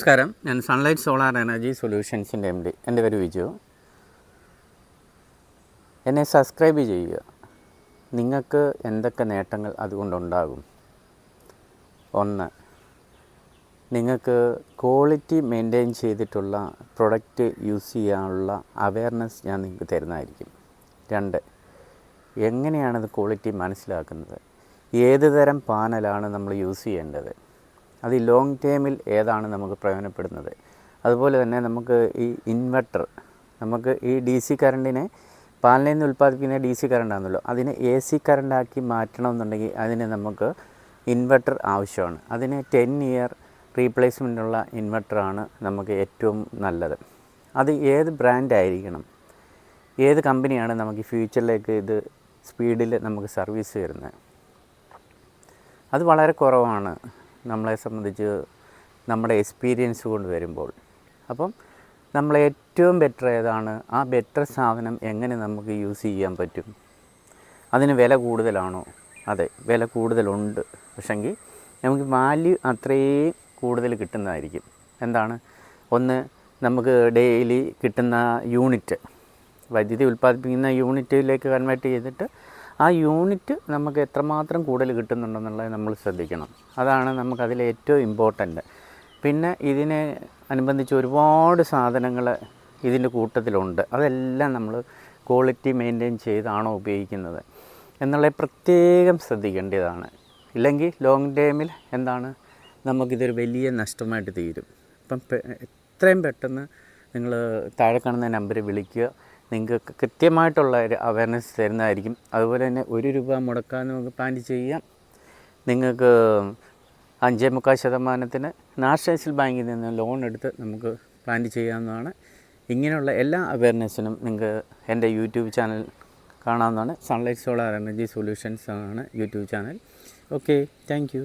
നമസ്കാരം, ഞാൻ sunlight solar energy സൊല്യൂഷൻസിൻ്റെ MD. എൻ്റെ പേര് വിജു. എന്നെ സബ്സ്ക്രൈബ് ചെയ്യുക. നിങ്ങൾക്ക് എന്തൊക്കെ നേട്ടങ്ങൾ അതുകൊണ്ടുണ്ടാകും? ഒന്ന്, നിങ്ങൾക്ക് ക്വാളിറ്റി മെയിൻറ്റെയിൻ ചെയ്തിട്ടുള്ള പ്രൊഡക്റ്റ് യൂസ് ചെയ്യാനുള്ള അവയർനെസ് ഞാൻ നിങ്ങൾക്ക് തരുന്നതായിരിക്കും. രണ്ട്, എങ്ങനെയാണത് ക്വാളിറ്റി മനസ്സിലാക്കുന്നത്? ഏത് തരം പാനലാണ് നമ്മൾ യൂസ് ചെയ്യേണ്ടത്? അത് ലോങ് ടേമിൽ ഏതാണ് നമുക്ക് പ്രയോജനപ്പെടുന്നത്? അതുപോലെ തന്നെ നമുക്ക് ഈ ഇൻവെർട്ടർ, നമുക്ക് ഈ DC കറണ്ടിനെ പാനലിൽ നിന്ന് ഉൽപ്പാദിപ്പിക്കുന്ന DC കറണ്ടാണല്ലോ, അതിനെ AC കറണ്ടാക്കി മാറ്റണമെന്നുണ്ടെങ്കിൽ അതിന് നമുക്ക് ഇൻവെർട്ടർ ആവശ്യമാണ്. അതിന് 10 ഇയർ റീപ്ലേസ്മെൻറ്റുള്ള ഇൻവെർട്ടറാണ് നമുക്ക് ഏറ്റവും നല്ലത്. അത് ഏത് ബ്രാൻഡായിരിക്കണം, ഏത് കമ്പനിയാണ് നമുക്ക് ഫ്യൂച്ചറിലേക്ക് ഇത് സ്പീഡിൽ നമുക്ക് സർവീസ് തരുന്നത്? അത് വളരെ കുറവാണ് നമ്മളെ സംബന്ധിച്ച് നമ്മുടെ എക്സ്പീരിയൻസ് കൊണ്ട് വരുമ്പോൾ. അപ്പം നമ്മൾ ഏറ്റവും ബെറ്റർ ഏതാണ്, ആ ബെറ്റർ സാധനം എങ്ങനെ നമുക്ക് യൂസ് ചെയ്യാൻ പറ്റും? അതിന് വില കൂടുതലാണോ? അതെ, വില കൂടുതലുണ്ട്. പക്ഷെങ്കിൽ നമുക്ക് വാല്യൂ അത്രയും കൂടുതൽ കിട്ടുന്നതായിരിക്കും. എന്താണ്? ഒന്ന്, നമുക്ക് ഡെയിലി കിട്ടുന്ന യൂണിറ്റ്, വൈദ്യുതി ഉൽപ്പാദിപ്പിക്കുന്ന യൂണിറ്റിലേക്ക് കൺവേർട്ട് ചെയ്തിട്ട് ആ യൂണിറ്റ് നമുക്ക് എത്രമാത്രം കൂടുതൽ കിട്ടുന്നുണ്ടെന്നുള്ളത് നമ്മൾ ശ്രദ്ധിക്കണം. അതാണ് നമുക്കതിൽ ഏറ്റവും ഇമ്പോർട്ടൻ്റ്. പിന്നെ ഇതിനെ അനുബന്ധിച്ച് ഒരുപാട് സാധനങ്ങൾ ഇതിൻ്റെ കൂട്ടത്തിലുണ്ട്. അതെല്ലാം നമ്മൾ ക്വാളിറ്റി മെയിൻറ്റെയിൻ ചെയ്താണോ ഉപയോഗിക്കുന്നത് എന്നുള്ളത് പ്രത്യേകം ശ്രദ്ധിക്കേണ്ടതാണ്. ഇല്ലെങ്കിൽ ലോങ് ടേമിൽ എന്താണ്, നമുക്കിതൊരു വലിയ നഷ്ടമായിട്ട് തീരും. അപ്പം എത്രയും പെട്ടെന്ന് നിങ്ങൾ താഴെ കാണുന്ന നമ്പറിൽ വിളിക്കുക. നിങ്ങൾക്ക് കൃത്യമായിട്ടുള്ള ഒരു അവയർനെസ് തരുന്നതായിരിക്കും. അതുപോലെ തന്നെ ₹1 മുടക്കാൻ നമുക്ക് പ്ലാൻ ചെയ്യാം. നിങ്ങൾക്ക് 5.25% നാഷണലൈസ്ഡ് ബാങ്കിൽ നിന്ന് ലോൺ എടുത്ത് നമുക്ക് പ്ലാൻ ചെയ്യാവുന്നതാണ്. ഇങ്ങനെയുള്ള എല്ലാ അവയർനെസ്സിനും നിങ്ങൾക്ക് എൻ്റെ യൂട്യൂബ് ചാനൽ കാണാവുന്നതാണ്. സൺലൈറ്റ് സോളാർ എനർജി സൊല്യൂഷൻസ് ആണ് YouTube channel. Okay, thank you.